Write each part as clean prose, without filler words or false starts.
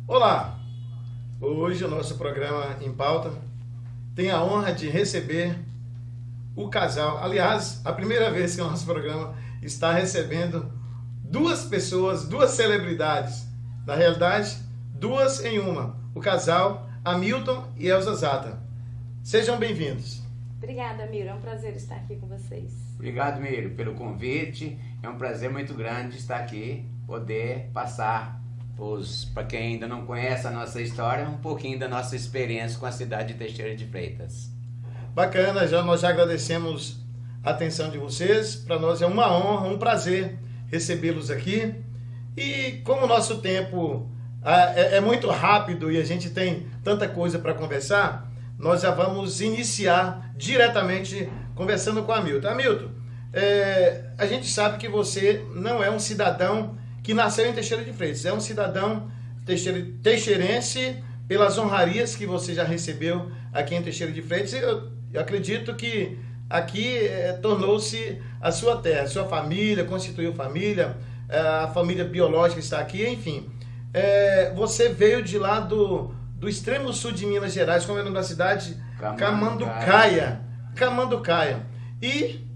Olá! Hoje o nosso programa Em Pauta tem a honra de receber o casal. Aliás, a primeira vez que o nosso programa está recebendo duas pessoas, duas celebridades. Na realidade, duas em uma. O casal Hamilton e Elza Zata. Sejam bem-vindos. Obrigada, Miro. É um prazer estar aqui com vocês. Obrigado, Miro, pelo convite. É um prazer muito grande estar aqui, poder passar para quem ainda não conhece a nossa história, um pouquinho da nossa experiência com a cidade de Teixeira de Freitas. Bacana, nós já agradecemos a atenção de vocês. Para nós é uma honra, um prazer recebê-los aqui. E como o nosso tempo é muito rápido e a gente tem tanta coisa para conversar, nós já vamos iniciar diretamente conversando com a Hamilton. Hamilton, a gente sabe que você não é um cidadão que nasceu em Teixeira de Freitas, é um cidadão teixeirense pelas honrarias que você já recebeu aqui em Teixeira de Freitas. Eu acredito que aqui tornou-se a sua terra, a sua família, constituiu família, a família biológica está aqui, enfim. Você veio de lá do extremo sul de Minas Gerais, como é o nome da cidade? Camanducaia. E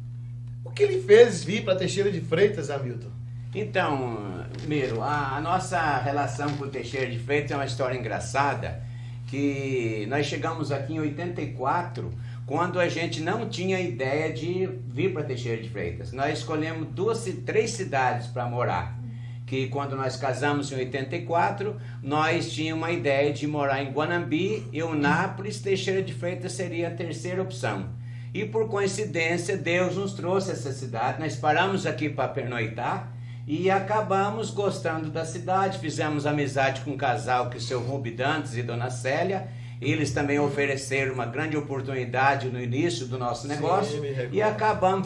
o que lhe fez vir para Teixeira de Freitas, Hamilton? Então, Miro, a nossa relação com o Teixeira de Freitas é uma história engraçada, que nós chegamos aqui em 84, quando a gente não tinha ideia de vir para Teixeira de Freitas. Nós escolhemos três cidades para morar, que quando nós casamos em 84, nós tínhamos uma ideia de morar em Guanambi, Eunápolis, Teixeira de Freitas seria a terceira opção. E por coincidência, Deus nos trouxe essa cidade, nós paramos aqui para pernoitar, e acabamos gostando da cidade, fizemos amizade com um casal, que é o seu Rubi Dantas e Dona Célia. Eles também ofereceram uma grande oportunidade no início do nosso negócio. Sim, e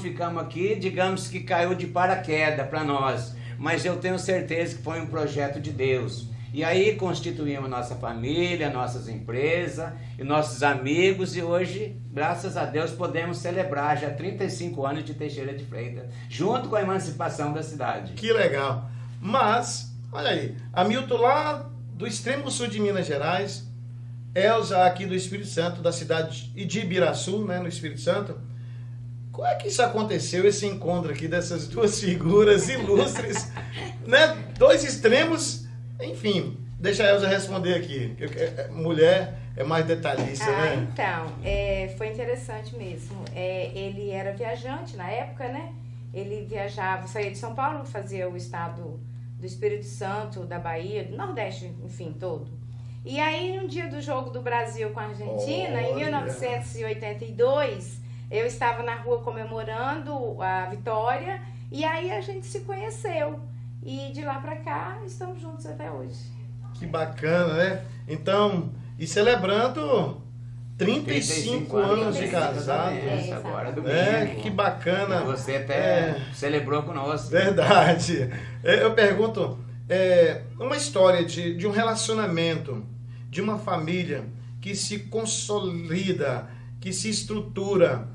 ficamos aqui, digamos que caiu de paraquedas para nós. Mas eu tenho certeza que foi um projeto de Deus. E aí constituímos nossa família, nossas empresas e nossos amigos, e hoje, graças a Deus, podemos celebrar já 35 anos de Teixeira de Freitas, junto com a emancipação da cidade. Que legal! Mas, olha aí, Hamilton lá do extremo sul de Minas Gerais, Elza aqui do Espírito Santo, da cidade de Ibiraçu, né, no Espírito Santo. Como é que isso aconteceu, esse encontro aqui dessas duas figuras ilustres, né, dois extremos? Enfim, deixa a Elza responder aqui. Mulher é mais detalhista, né? Então, foi interessante mesmo. Ele era viajante na época, né? Ele viajava, saía de São Paulo, fazia o estado do Espírito Santo, da Bahia, do Nordeste, enfim, todo. E aí, no dia do jogo do Brasil com a Argentina, em 1982, eu estava na rua comemorando a vitória, e aí a gente se conheceu. E de lá pra cá, estamos juntos até hoje. Que bacana, né? Então, e celebrando 35 anos de casado. Agora domingo. Que bacana. E você até celebrou conosco. Verdade. Eu pergunto, uma história de um relacionamento, de uma família que se consolida, que se estrutura.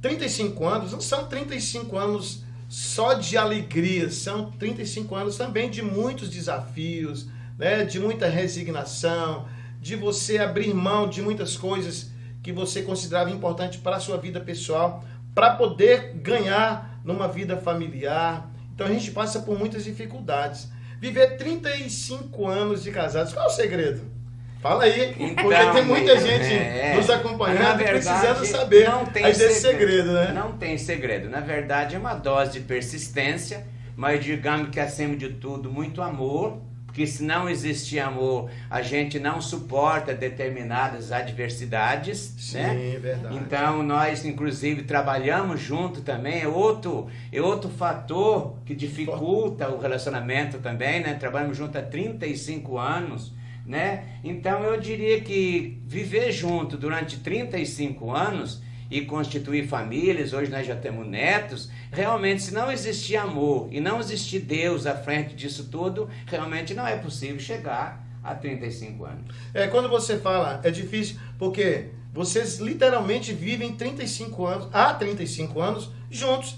35 anos, não são 35 anos só de alegria, são 35 anos também de muitos desafios, né? De muita resignação, de você abrir mão de muitas coisas que você considerava importante para a sua vida pessoal, para poder ganhar numa vida familiar. Então a gente passa por muitas dificuldades. Viver 35 anos de casados, qual é o segredo? Fala aí, então, porque tem muita gente nos acompanhando e precisando saber desse segredo, né? Não tem segredo. Na verdade, é uma dose de persistência, mas digamos que acima de tudo, muito amor, porque porque se não existir amor, a gente não suporta determinadas adversidades, Sim, né? é verdade. Então, nós, inclusive, trabalhamos junto também, é outro fator que dificulta o relacionamento também, né? Trabalhamos junto há 35 anos, né? Então, eu diria que viver junto durante 35 anos e constituir famílias, hoje nós já temos netos, realmente se não existir amor e não existir Deus à frente disso tudo, realmente não é possível chegar a 35 anos. Quando você fala, é difícil, porque vocês literalmente vivem 35 anos, há 35 anos, juntos,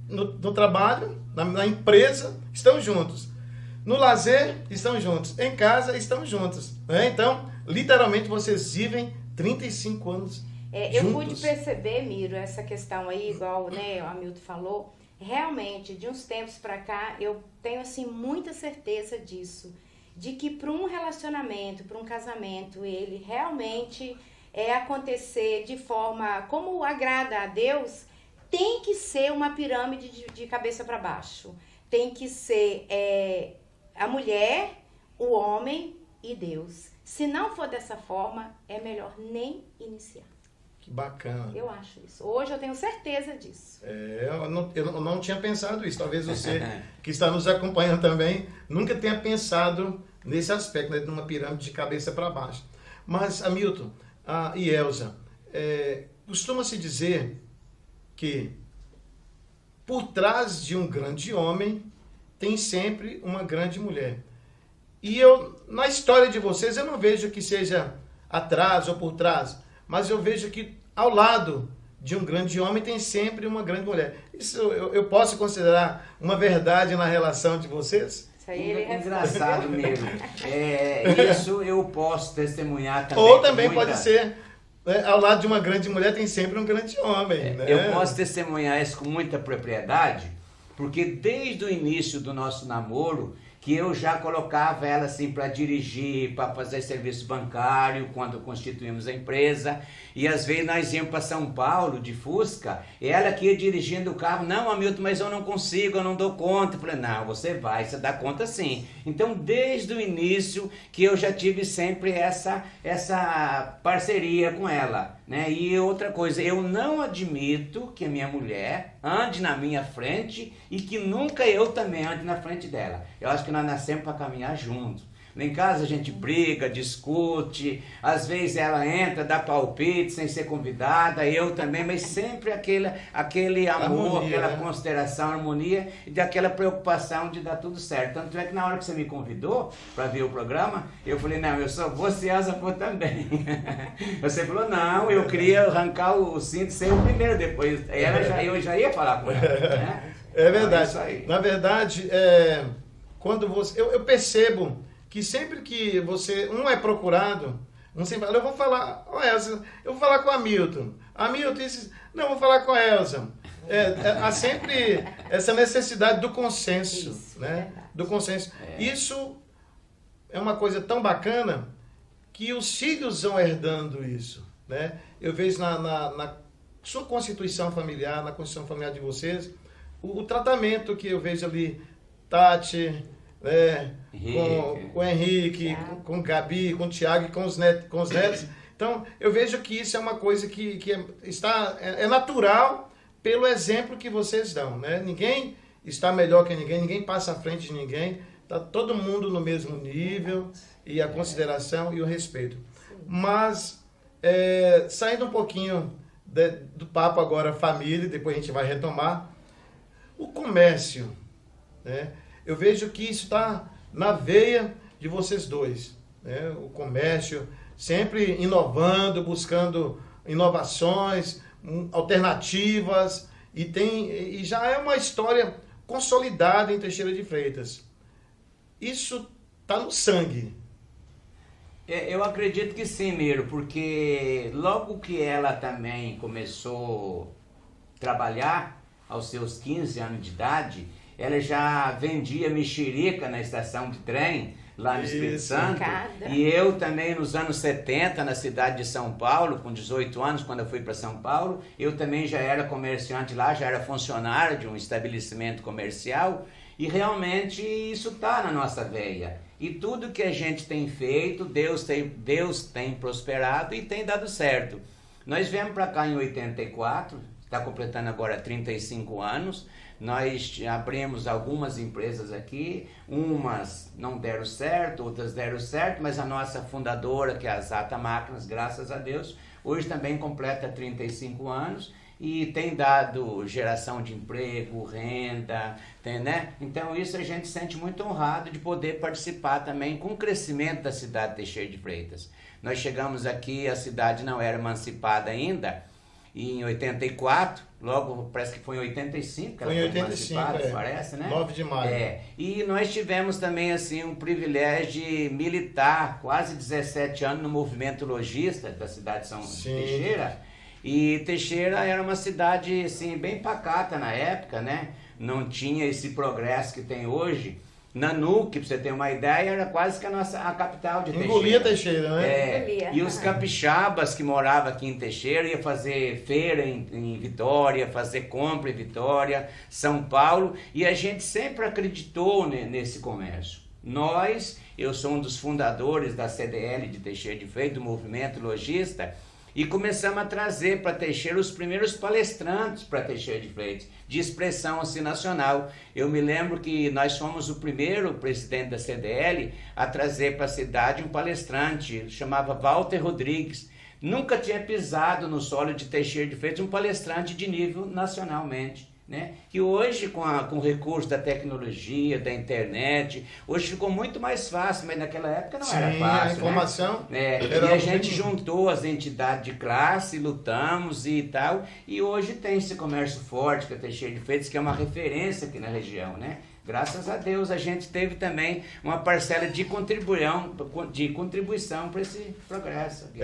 no trabalho, na empresa, estão juntos. No lazer, estão juntos. Em casa, estão juntos. Né? Então, literalmente, vocês vivem 35 anos eu pude perceber, Miro, essa questão aí, igual, né, o Hamilton falou, realmente, de uns tempos para cá, eu tenho, assim, muita certeza disso, de que para um relacionamento, para um casamento, ele realmente acontecer de forma como agrada a Deus, tem que ser uma pirâmide de cabeça para baixo. Tem que ser a mulher, o homem e Deus. Se não for dessa forma, é melhor nem iniciar. Que bacana. Eu acho isso. Hoje eu tenho certeza disso. Eu não tinha pensado isso. Talvez você que está nos acompanhando também nunca tenha pensado nesse aspecto, né, de uma pirâmide de cabeça para baixo. Mas, Hamilton e Elza, costuma-se dizer que por trás de um grande homem tem sempre uma grande mulher. E na história de vocês, eu não vejo que seja atrás ou por trás, mas eu vejo que ao lado de um grande homem tem sempre uma grande mulher. Isso eu posso considerar uma verdade na relação de vocês? Isso aí ele engraçado mesmo. Isso eu posso testemunhar também. Ou também pode ser, ao lado de uma grande mulher tem sempre um grande homem. Né? Eu posso testemunhar isso com muita propriedade, porque desde o início do nosso namoro, que eu já colocava ela assim para dirigir, para fazer serviço bancário, quando constituímos a empresa, e às vezes nós íamos para São Paulo de Fusca, e ela que ia dirigindo o carro, não, Hamilton, mas eu não consigo, eu não dou conta. Eu falei, não, você vai, você dá conta sim. Então, desde o início, que eu já tive sempre essa parceria com ela, né? E outra coisa, eu não admito que a minha mulher ande na minha frente e que nunca eu também ande na frente dela. Eu acho que nós nascemos para caminhar juntos. Em casa a gente briga, discute, às vezes ela entra, dá palpite sem ser convidada, eu também, mas sempre aquele amor, harmonia, aquela consideração, harmonia e daquela preocupação de dar tudo certo. Tanto é que na hora que você me convidou para ver o programa, eu falei, não, eu só vou se Elza for também. Você falou, não, eu queria arrancar o cinto ser o primeiro depois. Eu já ia falar com ela. Né? É verdade. Na verdade, quando você... Eu percebo que sempre que um é procurado, um sempre fala, eu vou falar, Elza, eu vou falar com a Hamilton. Hamilton disse, não, eu vou falar com a Elza. Há sempre essa necessidade do consenso, isso, né? Do consenso. Isso é uma coisa tão bacana que os filhos vão herdando isso, né? Eu vejo na sua constituição familiar, na constituição familiar de vocês, o tratamento que eu vejo ali, Tati, com o Henrique, com o Gabi, com o Tiago e com os netos. Então, eu vejo que isso é uma coisa que é natural pelo exemplo que vocês dão, né? Ninguém está melhor que ninguém passa à frente de ninguém, está todo mundo no mesmo nível, e a consideração e o respeito. Mas, saindo um pouquinho do papo agora família, depois a gente vai retomar, o comércio, né? Eu vejo que isso está na veia de vocês dois, né? O comércio sempre inovando, buscando inovações, alternativas, e já é uma história consolidada em Teixeira de Freitas. Isso está no sangue. Eu acredito que sim, Miro, porque logo que ela também começou a trabalhar, aos seus 15 anos de idade, ela já vendia mexerica na estação de trem, lá no Espírito Santo. E eu também, nos anos 70, na cidade de São Paulo, com 18 anos, quando eu fui para São Paulo, eu também já era comerciante lá, já era funcionário de um estabelecimento comercial. E realmente isso está na nossa veia. E tudo que a gente tem feito, Deus tem prosperado e tem dado certo. Nós viemos para cá em 84, está completando agora 35 anos. Nós abrimos algumas empresas aqui, umas não deram certo, outras deram certo, mas a nossa fundadora, que é a Zata Máquinas, graças a Deus, hoje também completa 35 anos e tem dado geração de emprego, renda, né? Então isso a gente sente muito honrado de poder participar também com o crescimento da cidade de Teixeira de Freitas. Nós chegamos aqui, a cidade não era emancipada ainda, e em 84, logo parece que foi em 85 que ela foi emancipada, parece, né? 9 de maio. E nós tivemos também assim um privilégio de militar quase 17 anos no movimento logista da cidade de São Teixeira. E Teixeira era uma cidade assim, bem pacata na época, né? Não tinha esse progresso que tem hoje. Nanuque, para você ter uma ideia, era quase que a capital de Teixeira. Engolia Teixeira, né? Engolia. E os capixabas que moravam aqui em Teixeira ia fazer feira em Vitória, fazer compra em Vitória, São Paulo, e a gente sempre acreditou nesse comércio. Eu sou um dos fundadores da CDL de Teixeira de Freitas, do movimento logista, e começamos a trazer para Teixeira os primeiros palestrantes para Teixeira de Freitas, de expressão assim nacional. Eu me lembro que nós fomos o primeiro presidente da CDL a trazer para a cidade um palestrante, chamava Walter Rodrigues. Nunca tinha pisado no solo de Teixeira de Freitas um palestrante de nível nacionalmente, né? Que hoje, com o recurso da tecnologia, da internet, hoje ficou muito mais fácil, mas naquela época não era fácil. A informação, né? E a gente juntou as entidades de classe, lutamos e tal, e hoje tem esse comércio forte que é Teixeira de Freitas, que é uma referência aqui na região, né? Graças a Deus a gente teve também uma parcela de contribuição para esse progresso aqui.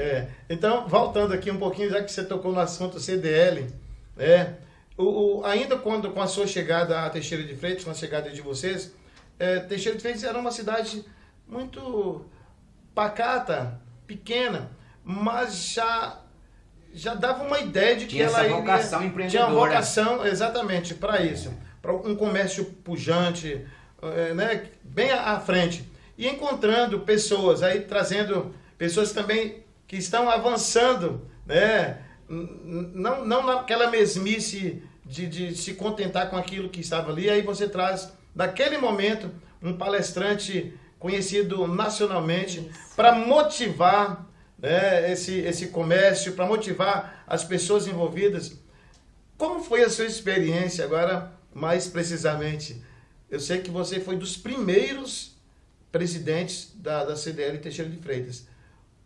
Então, voltando aqui um pouquinho, já que você tocou no assunto CDL, ainda com a sua chegada a Teixeira de Freitas, com a chegada de vocês, Teixeira de Freitas era uma cidade muito pacata, pequena, mas já dava uma ideia de que ela tinha essa vocação empreendedora. Tinha uma vocação exatamente para isso, para um comércio pujante, né, bem à frente. E encontrando pessoas, aí trazendo pessoas também que estão avançando, né? Não naquela mesmice de se contentar com aquilo que estava ali. Aí você traz, naquele momento, um palestrante conhecido nacionalmente para motivar, né, esse comércio, para motivar as pessoas envolvidas. Como foi a sua experiência agora, mais precisamente? Eu sei que você foi dos primeiros presidentes da CDL Teixeira de Freitas.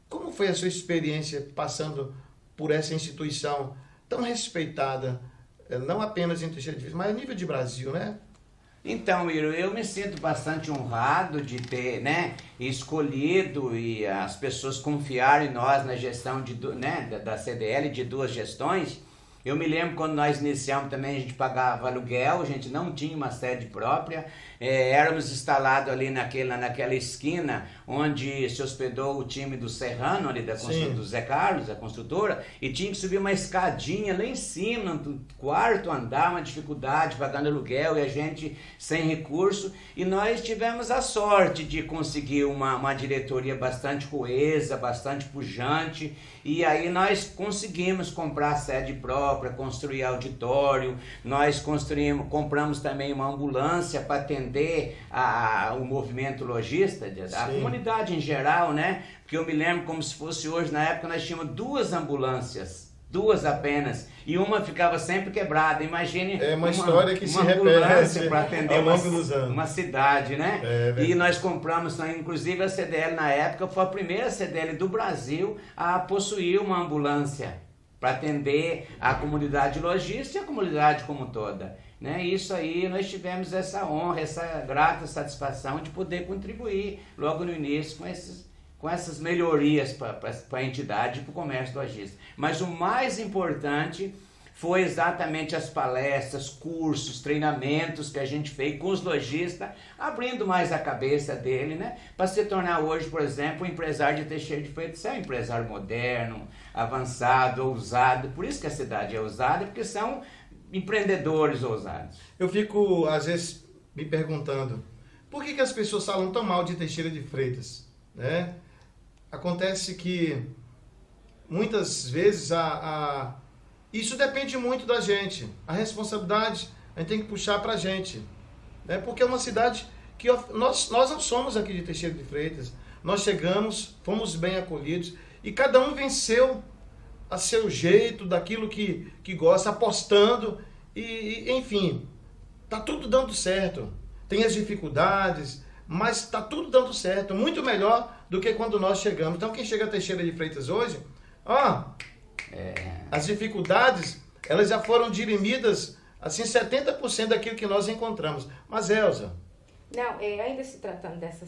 Como foi a sua experiência passando por essa instituição tão respeitada, não apenas em Teixeira de Freitas, mas a nível de Brasil, né? Então, Iro, eu me sinto bastante honrado de ter, né, escolhido e as pessoas confiarem em nós na gestão da CDL de 2 gestões. Eu me lembro quando nós iniciamos também, a gente pagava aluguel, a gente não tinha uma sede própria, éramos instalados ali naquela esquina onde se hospedou o time do Serrano, ali do Zé Carlos, a construtora, e tinha que subir uma escadinha lá em cima, no 4º andar, uma dificuldade, pagando aluguel e a gente sem recurso, e nós tivemos a sorte de conseguir uma diretoria bastante coesa, bastante pujante, e aí nós conseguimos comprar sede própria, construir auditório, nós compramos também uma ambulância para atender o movimento logista, a comunidade em geral, né? Porque eu me lembro como se fosse hoje, na época nós tínhamos 2 ambulâncias, 2 apenas, e uma ficava sempre quebrada. Imagine uma história que se repete para atender ao longo dos anos. Uma cidade, né? E nós compramos, inclusive a CDL na época foi a primeira CDL do Brasil a possuir uma ambulância para atender a comunidade logística e a comunidade como toda. Né? Isso aí nós tivemos essa honra, essa grata satisfação de poder contribuir logo no início com essas melhorias para a entidade e para o comércio logístico. Mas o mais importante foi exatamente as palestras, cursos, treinamentos que a gente fez com os lojistas, abrindo mais a cabeça dele, né? Para se tornar hoje, por exemplo, um empresário de Teixeira de Freitas, é um empresário moderno, avançado, ousado. Por isso que a cidade é ousada, porque são empreendedores ousados. Eu fico, às vezes, me perguntando por que as pessoas falam tão mal de Teixeira de Freitas, né? Acontece que muitas vezes isso depende muito da gente. A responsabilidade a gente tem que puxar para a gente, né? Porque é uma cidade que nós não somos aqui de Teixeira de Freitas. Nós chegamos, fomos bem acolhidos e cada um venceu a seu jeito, daquilo que gosta, apostando e enfim, tá tudo dando certo. Tem as dificuldades, mas tá tudo dando certo, muito melhor do que quando nós chegamos. Então quem chega a Teixeira de Freitas hoje, as dificuldades, elas já foram dirimidas, assim, 70% daquilo que nós encontramos. Mas, Elza... Não, ainda se tratando dessa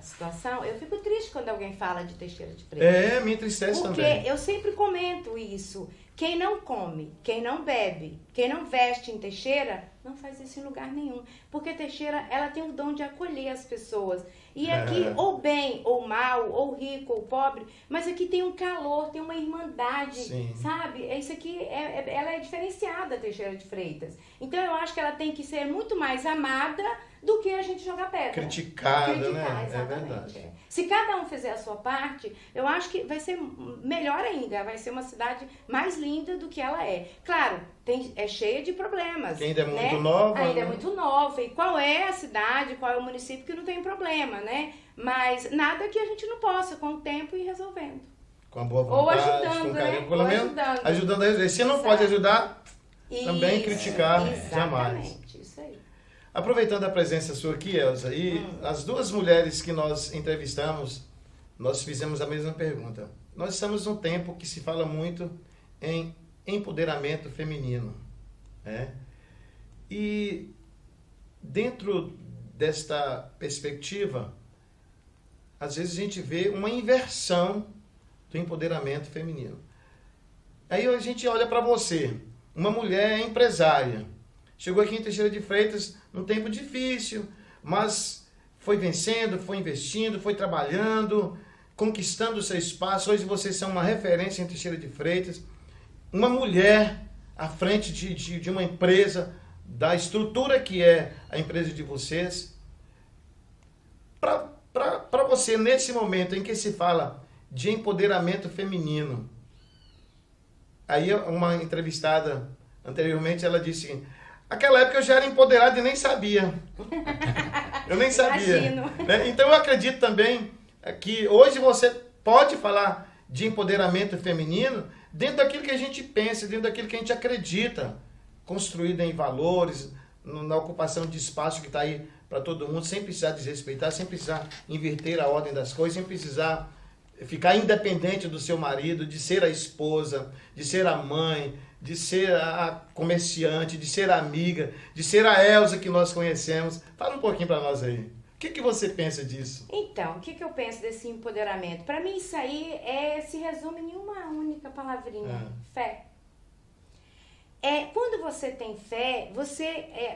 situação, eu fico triste quando alguém fala de Teixeira de Freitas. Me entristece também. Porque eu sempre comento isso. Quem não come, quem não bebe, quem não veste em Teixeira, não faz isso em lugar nenhum. Porque Teixeira, ela tem o dom de acolher as pessoas. E aqui, ou bem, ou mal, ou rico, ou pobre, mas aqui tem um calor, tem uma irmandade, Sim. sabe? Isso aqui, ela é diferenciada, Teixeira de Freitas. Então, eu acho que ela tem que ser muito mais amada do que a gente jogar pedra. Criticada, né? Exatamente. É verdade. Se cada um fizer a sua parte, eu acho que vai ser melhor ainda. Vai ser uma cidade mais linda do que ela é. Claro, é cheia de problemas. Que ainda é muito né? nova. Ainda né? é muito nova. E qual é a cidade, qual é o município que não tem problema, né? Mas nada que a gente não possa, com o tempo, ir resolvendo. Com a boa vontade, ou ajudando, com carinho, né? pelo menos ajudando a resolver. Se não pode ajudar, também criticar jamais. Exatamente, isso aí. Aproveitando a presença sua aqui, Elza, e as duas mulheres que nós entrevistamos, nós fizemos a mesma pergunta. Nós estamos num tempo que se fala muito em empoderamento feminino, né? E dentro desta perspectiva, às vezes a gente vê uma inversão do empoderamento feminino. Aí a gente olha para você, uma mulher empresária, chegou aqui em Teixeira de Freitas num tempo difícil, mas foi vencendo, foi investindo, foi trabalhando, conquistando o seu espaço. Hoje vocês são uma referência em Teixeira de Freitas. Uma mulher à frente de uma empresa, da estrutura que é a empresa de vocês. Para você, nesse momento em que se fala de empoderamento feminino, aí uma entrevistada anteriormente, ela disse: aquela época eu já era empoderada e nem sabia. Eu nem sabia. Né? Então eu acredito também que hoje você pode falar de empoderamento feminino dentro daquilo que a gente pensa, dentro daquilo que a gente acredita, construído em valores, na ocupação de espaço que está aí para todo mundo, sem precisar desrespeitar, sem precisar inverter a ordem das coisas, sem precisar ficar independente do seu marido, de ser a esposa, de ser a mãe, de ser a comerciante, de ser a amiga, de ser a Elza que nós conhecemos. Fala um pouquinho para nós aí. O que você pensa disso? Então, o que eu penso desse empoderamento? Para mim, isso aí se resume em uma única palavrinha: fé. Quando você tem fé,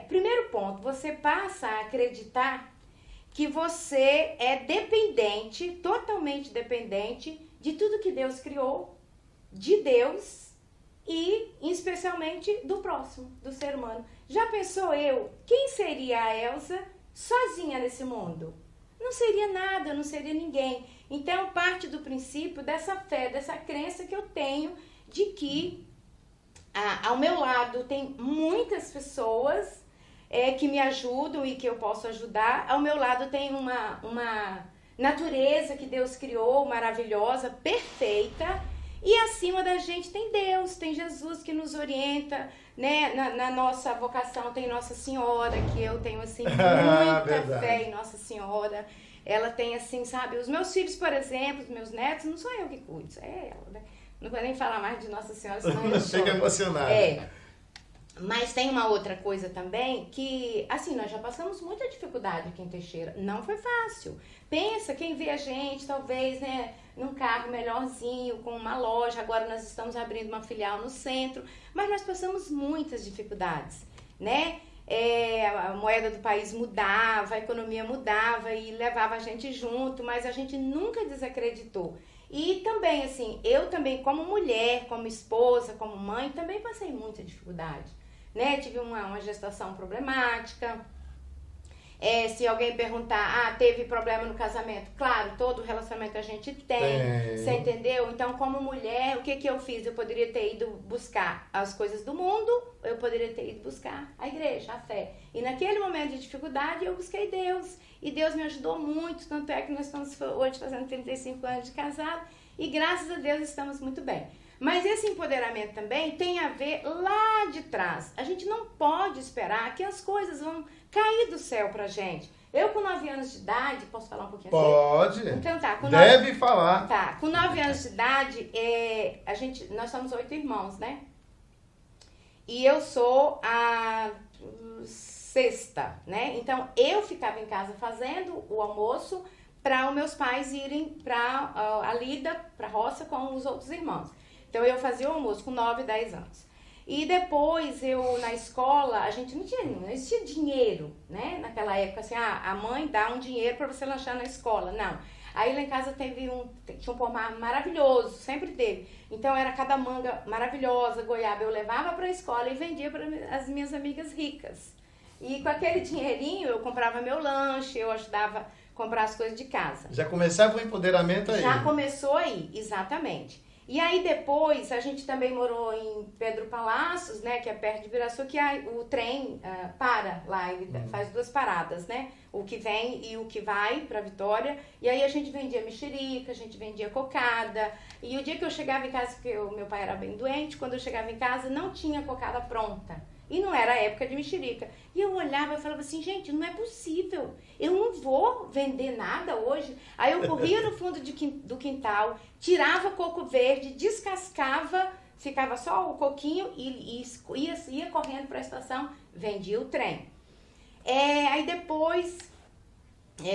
primeiro ponto, você passa a acreditar que você é dependente, totalmente dependente de tudo que Deus criou, de Deus e especialmente do próximo, do ser humano. Já pensou quem seria a Elza sozinha nesse mundo? Não seria nada, não seria ninguém. Então, parte do princípio dessa fé, dessa crença que eu tenho de que ao meu lado tem muitas pessoas que me ajudam e que eu posso ajudar. Ao meu lado tem uma natureza que Deus criou, maravilhosa, perfeita. E acima da gente tem Deus, tem Jesus que nos orienta, né? Na nossa vocação tem Nossa Senhora, que eu tenho, assim, muita fé em Nossa Senhora. Ela tem, assim, sabe, os meus filhos, por exemplo, os meus netos, não sou eu que cuido, é ela, né? Não vou nem falar mais de Nossa Senhora, senão eu choro. Fica emocionado. Mas tem uma outra coisa também que, assim, nós já passamos muita dificuldade aqui em Teixeira. Não foi fácil. Pensa, quem vê a gente, talvez, né, num carro melhorzinho, com uma loja. Agora nós estamos abrindo uma filial no centro. Mas nós passamos muitas dificuldades, né? A moeda do país mudava, a economia mudava e levava a gente junto, mas a gente nunca desacreditou. E também, assim, eu também, como mulher, como esposa, como mãe, também passei muita dificuldade, né? Tive uma gestação problemática, Se alguém perguntar, teve problema no casamento? Claro, todo relacionamento a gente tem. Você entendeu? Então, como mulher, o que eu fiz? Eu poderia ter ido buscar as coisas do mundo, eu poderia ter ido buscar a igreja, a fé. E naquele momento de dificuldade, eu busquei Deus. E Deus me ajudou muito, tanto é que nós estamos hoje fazendo 35 anos de casado. E graças a Deus estamos muito bem. Mas esse empoderamento também tem a ver lá de trás. A gente não pode esperar que as coisas vão cair do céu pra gente. Eu com 9 anos de idade, posso falar um pouquinho assim? Pode. Então tá. Deve falar. Tá, com 9 anos de idade, nós somos 8 irmãos, né? E eu sou a 6ª, né? Então eu ficava em casa fazendo o almoço para os meus pais irem para a lida, para a roça com os outros irmãos. Então eu fazia o almoço com 9, 10 anos. E depois na escola, a gente não existia dinheiro, né? Naquela época, assim, a mãe dá um dinheiro para você lanchar na escola. Não. Aí lá em casa tinha um pomar maravilhoso, sempre teve. Então era cada manga maravilhosa, goiaba, eu levava para a escola e vendia para as minhas amigas ricas. E com aquele dinheirinho eu comprava meu lanche, eu ajudava a comprar as coisas de casa. Já começava o empoderamento aí. Já começou aí, exatamente. E aí depois a gente também morou em Pedro Palácios, né, que é perto de Biraçu, que o trem para lá, ele faz 2 paradas, né, o que vem e o que vai para Vitória. E aí a gente vendia mexerica, a gente vendia cocada. E o dia que eu chegava em casa, porque o meu pai era bem doente, quando eu chegava em casa não tinha cocada pronta. E não era época de mexerica. E eu olhava e falava assim, gente, não é possível. Eu não vou vender nada hoje. Aí eu corria no fundo do quintal, tirava coco verde, descascava, ficava só o coquinho e ia correndo para a estação, vendia o trem. Aí depois,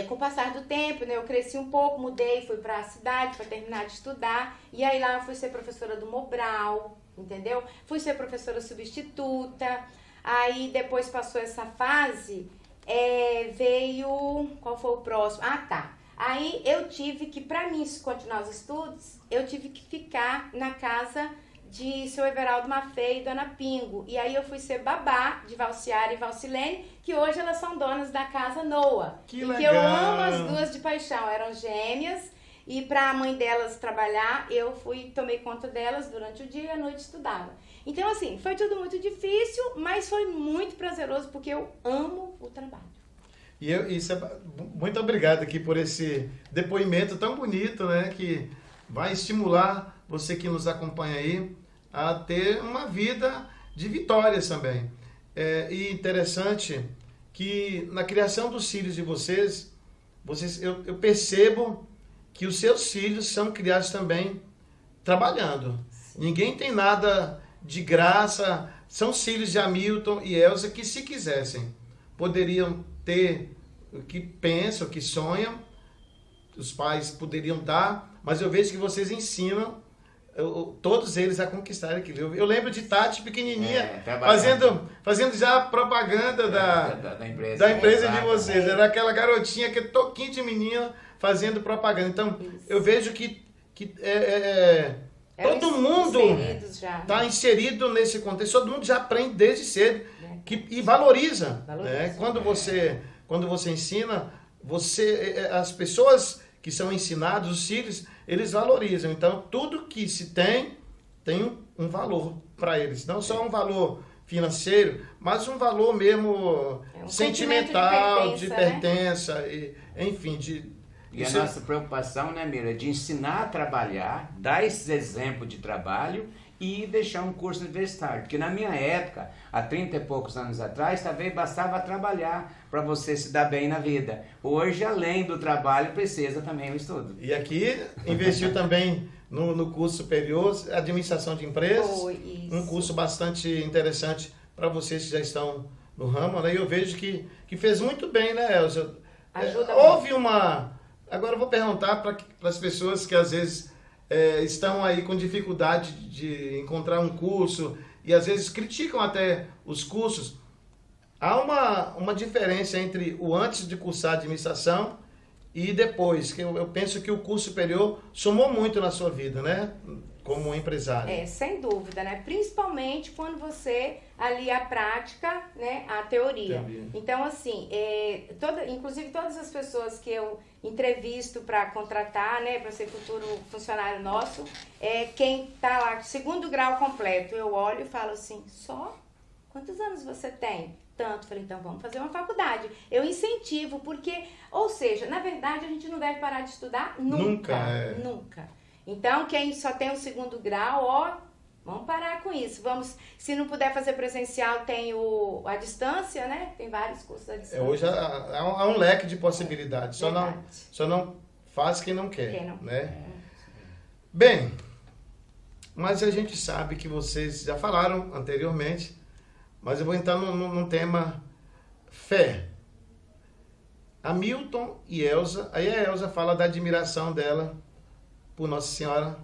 com o passar do tempo, né, eu cresci um pouco, mudei, fui para a cidade para terminar de estudar. E aí lá eu fui ser professora do Mobral. Entendeu? Fui ser professora substituta, aí depois passou essa fase, veio, qual foi o próximo? Aí eu tive que, para mim continuar os estudos, eu tive que ficar na casa de seu Everaldo Maffei e Dona Pingo, e aí eu fui ser babá de Valciara e Valcilene, que hoje elas são donas da casa Noa. Que legal! Que eu amo as duas de paixão, eram gêmeas. E para a mãe delas trabalhar, eu tomei conta delas durante o dia e à noite estudava. Então, assim, foi tudo muito difícil, mas foi muito prazeroso, porque eu amo o trabalho. Muito obrigado aqui por esse depoimento tão bonito, né? Que vai estimular você que nos acompanha aí a ter uma vida de vitórias também. E interessante que na criação dos filhos de vocês eu percebo que os seus filhos são criados também trabalhando. Ninguém tem nada de graça. São os filhos de Hamilton e Elza que, se quisessem, poderiam ter o que pensam, o que sonham. Os pais poderiam dar, mas eu vejo que vocês ensinam todos eles a conquistar aquilo. Eu lembro de Tati pequenininha fazendo já propaganda da empresa de vocês. Era aquela garotinha, aquele toquinho de menina fazendo propaganda. Então, eu vejo que todo mundo está inserido nesse contexto. Todo mundo já aprende desde cedo e valoriza. Né? Quando você ensina, as pessoas que são ensinadas, os filhos, eles valorizam. Então, tudo que se tem um valor para eles. Não só um valor financeiro, mas um valor mesmo sentimental, de pertença, né? Enfim, E a nossa preocupação, né, Mira, de ensinar a trabalhar, dar esses exemplos de trabalho e deixar um curso universitário. Porque na minha época, há 30 e poucos anos atrás, talvez bastava trabalhar para você se dar bem na vida. Hoje, além do trabalho, precisa também o estudo. E aqui, investiu também no curso superior, administração de empresas, um curso bastante interessante para vocês que já estão no ramo, né? E eu vejo que fez muito bem, né, Elza? Houve uma... Agora eu vou perguntar para as pessoas que às vezes estão aí com dificuldade de encontrar um curso e às vezes criticam até os cursos. Há uma diferença entre o antes de cursar administração e depois, que eu penso que o curso superior somou muito na sua vida, né? Como empresário. Sem dúvida, né? Principalmente quando você alia a prática, né? A teoria. Então, assim, inclusive todas as pessoas que eu entrevisto para contratar, né? Para ser futuro funcionário nosso, quem tá lá, 2º grau completo, eu olho e falo assim, só? Quantos anos você tem? Tanto. Falei, então vamos fazer uma faculdade. Eu incentivo, porque, ou seja, na verdade a gente não deve parar de estudar nunca. Nunca. Então, quem só tem o 2º grau, vamos parar com isso. Se não puder fazer presencial, tem a distância, né? Tem vários cursos à distância. Hoje há um leque de possibilidades. Só não faz quem não quer. Né? Bem, mas a gente sabe que vocês já falaram anteriormente, mas eu vou entrar num tema fé. Hamilton e Elza, aí a Elza fala da admiração dela por Nossa Senhora.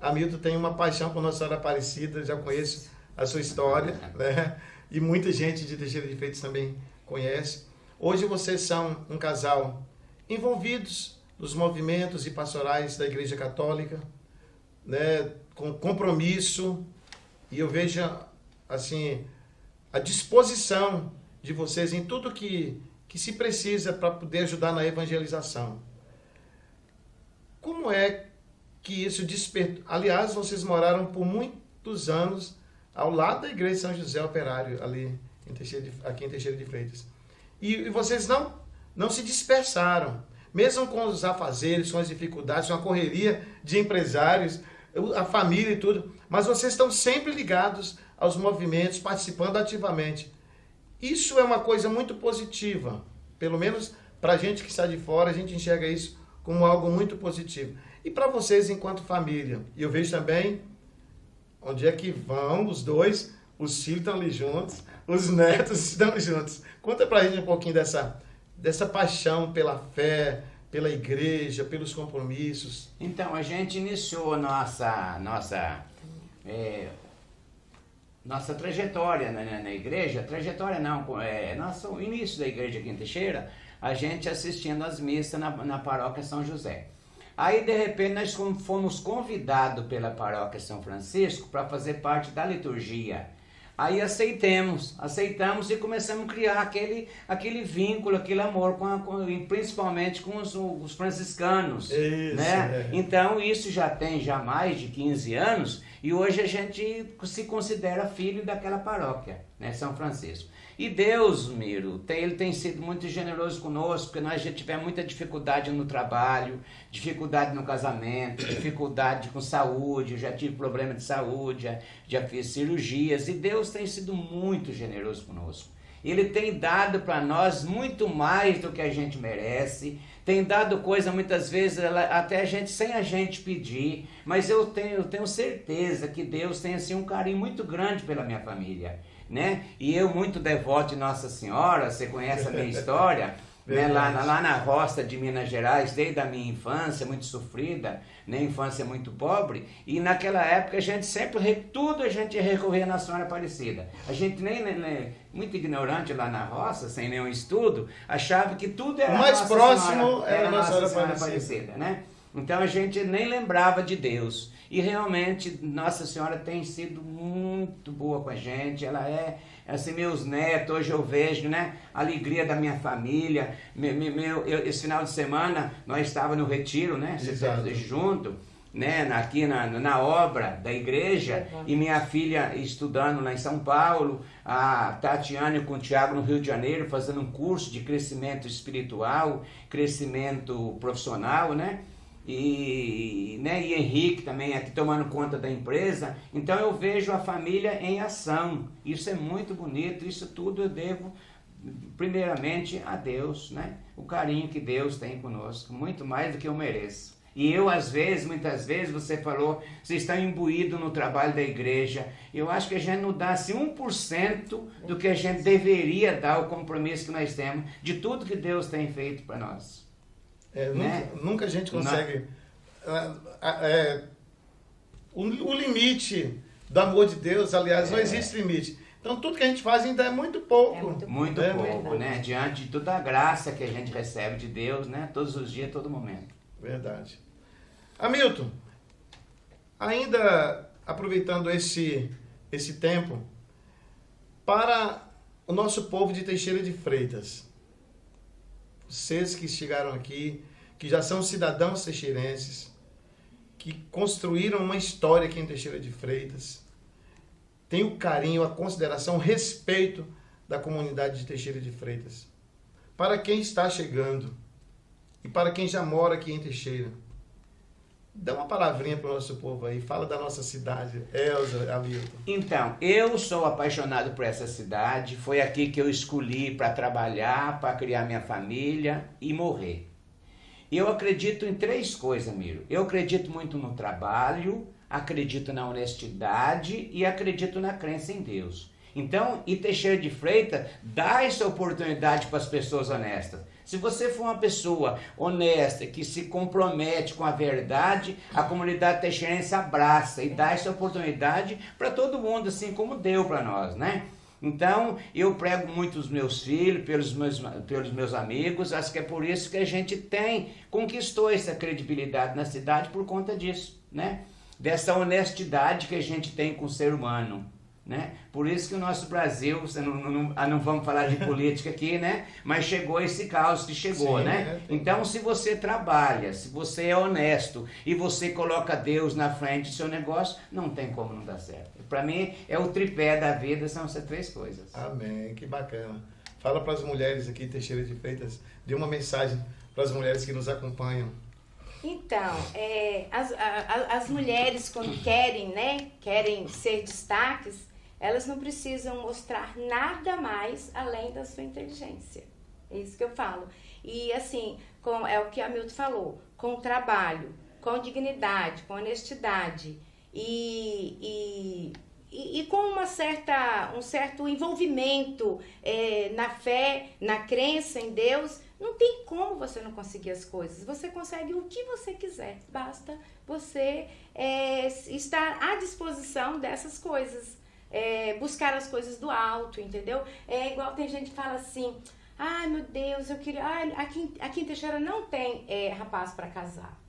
Hamilton tem uma paixão por Nossa Senhora Aparecida, já conheço a sua história, né? E muita gente de Teixeira de Freitas também conhece. Hoje vocês são um casal envolvidos nos movimentos e pastorais da Igreja Católica, né? Com compromisso, e eu vejo assim a disposição de vocês em tudo que se precisa para poder ajudar na evangelização. Como é que isso despertou? Aliás, vocês moraram por muitos anos ao lado da Igreja de São José Operário, ali aqui em Teixeira de Freitas. E vocês não se dispersaram, mesmo com os afazeres, com as dificuldades, com a correria de empresários, a família e tudo, mas vocês estão sempre ligados aos movimentos, participando ativamente. Isso é uma coisa muito positiva, pelo menos para a gente que está de fora, a gente enxerga isso como algo muito positivo. E para vocês enquanto família, e eu vejo também onde é que vão os dois, os filhos estão ali juntos, os netos estão juntos. Conta para a gente um pouquinho dessa paixão pela fé, pela igreja, pelos compromissos. Então, a gente iniciou nossa trajetória na igreja, o início da igreja aqui em Teixeira, a gente assistindo às missas na paróquia São José. Aí, de repente, nós fomos convidados pela paróquia São Francisco para fazer parte da liturgia. Aí aceitamos e começamos a criar aquele vínculo, aquele amor, principalmente com os franciscanos. Isso, né? Então, isso já tem mais de 15 anos e hoje a gente se considera filho daquela paróquia, né? São Francisco. E Deus, Miro, Ele tem sido muito generoso conosco, porque nós já tivemos muita dificuldade no trabalho, dificuldade no casamento, dificuldade com saúde, eu já tive problema de saúde, já fiz cirurgias, e Deus tem sido muito generoso conosco. Ele tem dado para nós muito mais do que a gente merece, tem dado coisa muitas vezes até a gente sem a gente pedir, mas eu tenho certeza que Deus tem assim um carinho muito grande pela minha família. Né? E eu muito devoto de Nossa Senhora, você conhece a minha história, né? lá na roça de Minas Gerais, desde a minha infância, muito sofrida, né? Infância muito pobre, e naquela época a gente sempre, tudo a gente recorria na Senhora Aparecida. A gente nem muito ignorante lá na roça, sem nenhum estudo, achava que tudo era o mais Nossa próximo Senhora, era a Nossa Senhora Aparecida, né? Então a gente nem lembrava de Deus. E realmente Nossa Senhora tem sido muito boa com a gente. Ela assim, meus netos, hoje eu vejo, né, a alegria da minha família. Esse final de semana nós estávamos no retiro, né, junto, né, aqui na obra da igreja, e minha filha estudando lá em São Paulo, a Tatiane com o Tiago no Rio de Janeiro, fazendo um curso de crescimento espiritual, crescimento profissional, né? E Henrique também aqui tomando conta da empresa. Então eu vejo a família em ação. Isso é muito bonito. Isso tudo eu devo primeiramente a Deus, né? O carinho que Deus tem conosco, muito mais do que eu mereço. E eu muitas vezes você falou, você está imbuído no trabalho da igreja. Eu acho que a gente não dá assim 1% do que a gente deveria dar, o compromisso que nós temos de tudo que Deus tem feito para nós. Né? Nunca a gente consegue. O limite do amor de Deus, aliás, não existe limite. Então tudo que a gente faz ainda é muito pouco. É muito Muito É pouco, verdade. né? Diante de toda a graça que a gente recebe de Deus, né? Todos os dias, todo momento. Verdade. Hamilton, ainda aproveitando esse tempo, para o nosso povo de Teixeira de Freitas, vocês que chegaram aqui, que já são cidadãos teixeirenses, que construíram uma história aqui em Teixeira de Freitas, tem o carinho, a consideração, o respeito da comunidade de Teixeira de Freitas. Para quem está chegando e para quem já mora aqui em Teixeira, dá uma palavrinha para o nosso povo aí, fala da nossa cidade, Elza, Hamilton. Então, eu sou apaixonado por essa cidade, foi aqui que eu escolhi para trabalhar, para criar minha família e morrer. E eu acredito em 3 coisas, Miro. Eu acredito muito no trabalho, acredito na honestidade e acredito na crença em Deus. Então, e Teixeira de Freitas dá essa oportunidade para as pessoas honestas. Se você for uma pessoa honesta, que se compromete com a verdade, a comunidade teixeirense abraça e dá essa oportunidade para todo mundo, assim como deu para nós, né? Então, eu prego muito os meus filhos, pelos meus amigos, acho que é por isso que a gente conquistou essa credibilidade na cidade por conta disso, né? Dessa honestidade que a gente tem com o ser humano, né? Por isso que o nosso Brasil, não vamos falar de política aqui, né? Mas chegou esse caos que chegou, Sim, né? Então, se você trabalha, se você é honesto e você coloca Deus na frente do seu negócio, não tem como não dar certo. Para mim, é o tripé da vida, são essas 3 coisas. Amém, que bacana. Fala para as mulheres aqui, Teixeira de Freitas, dê uma mensagem para as mulheres que nos acompanham. Então, as mulheres quando querem ser destaques, elas não precisam mostrar nada mais além da sua inteligência. É isso que eu falo. E assim, é o que a Hamilton falou, com trabalho, com dignidade, com honestidade e com um certo envolvimento na fé, na crença em Deus, não tem como você não conseguir as coisas. Você consegue o que você quiser. Basta você estar à disposição dessas coisas. Buscar as coisas do alto, entendeu? É igual tem gente que fala assim, ai meu Deus, eu queria... aqui em Teixeira não tem rapaz para casar.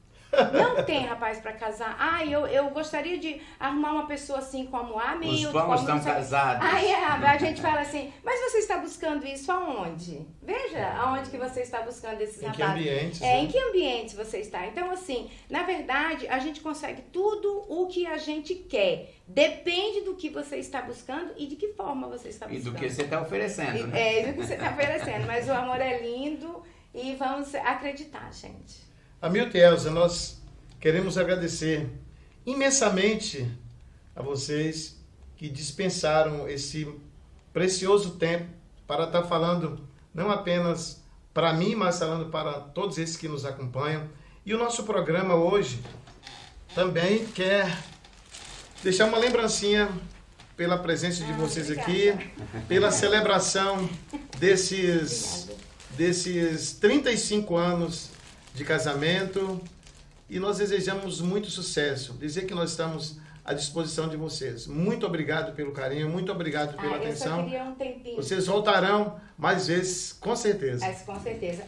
Não tem rapaz para casar. Eu gostaria de arrumar uma pessoa assim como a Hamilton. Os vamos estão casados. A gente fala assim, mas você está buscando isso aonde? Veja aonde que você está buscando esses rapazes. Em que ambientes? Em que ambientes você está? Então, assim, na verdade, a gente consegue tudo o que a gente quer. Depende do que você está buscando e de que forma você está buscando. E do que você está oferecendo, né? Do que você está oferecendo. Mas o amor é lindo e vamos acreditar, gente. Hamilton e Elza, nós queremos agradecer imensamente a vocês que dispensaram esse precioso tempo para estar falando não apenas para mim, mas falando para todos esses que nos acompanham. E o nosso programa hoje também quer deixar uma lembrancinha pela presença de vocês aqui, pela celebração desses 35 anos de casamento, e nós desejamos muito sucesso. Dizer que nós estamos à disposição de vocês. Muito obrigado pelo carinho, muito obrigado pela atenção. Eu só queria um tempinho. Vocês voltarão mais vezes, com certeza. Com certeza.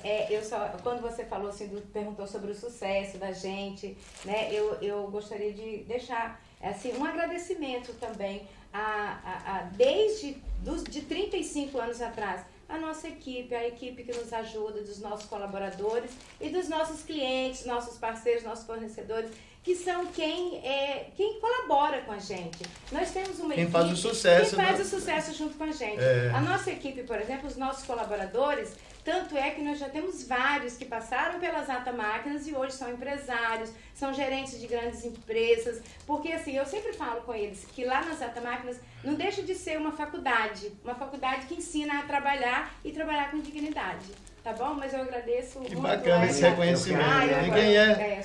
Quando você falou assim, perguntou sobre o sucesso da gente, né? Eu gostaria de deixar assim, um agradecimento também desde 35 anos atrás. A nossa equipe, a equipe que nos ajuda, dos nossos colaboradores e dos nossos clientes, nossos parceiros, nossos fornecedores, que são quem colabora com a gente. Nós temos uma equipe... Quem faz o sucesso. Quem faz o sucesso junto com a gente. A nossa equipe, por exemplo, os nossos colaboradores, tanto é que nós já temos vários que passaram pelas Zata Máquinas e hoje são empresários, são gerentes de grandes empresas, porque assim, eu sempre falo com eles que lá nas Zata Máquinas não deixa de ser uma faculdade que ensina a trabalhar e trabalhar com dignidade. tá bom? Mas eu agradeço Que muito. bacana esse reconhecimento.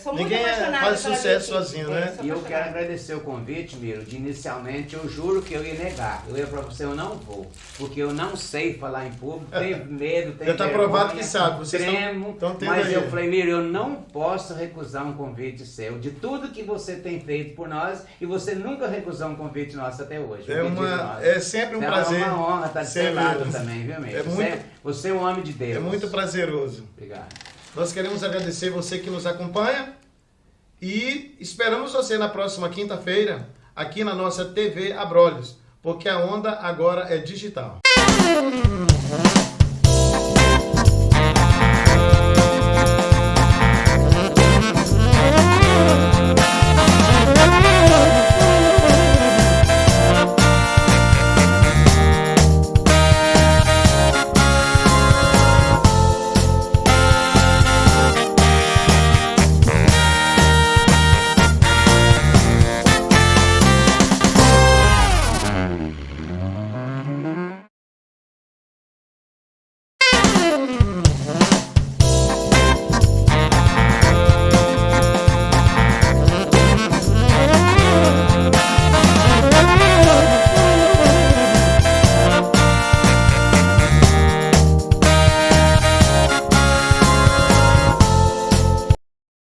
Sou muito Ninguém apaixonada faz pela sucesso minha sozinho, equipe. né? Sou E eu quero apaixonada. agradecer o convite, Miro, de inicialmente eu juro que eu ia negar. Eu ia pra você, eu não vou. Porque eu não sei falar em público, tenho medo, tenho Já tá vergonha, provado que sabe, vocês tremo, tão tendo mas aí. eu falei, Miro, eu não posso recusar um convite seu. De tudo que você tem feito por nós, e você nunca recusou um convite nosso até hoje. É sempre um prazer. É uma honra estar do seu Sempre. lado também, viu, Miro? Você é um homem de Deus. É muito prazeroso. Obrigado. Nós queremos agradecer você que nos acompanha e esperamos você na próxima quinta-feira aqui na nossa TV Abrolhos, porque a onda agora é digital.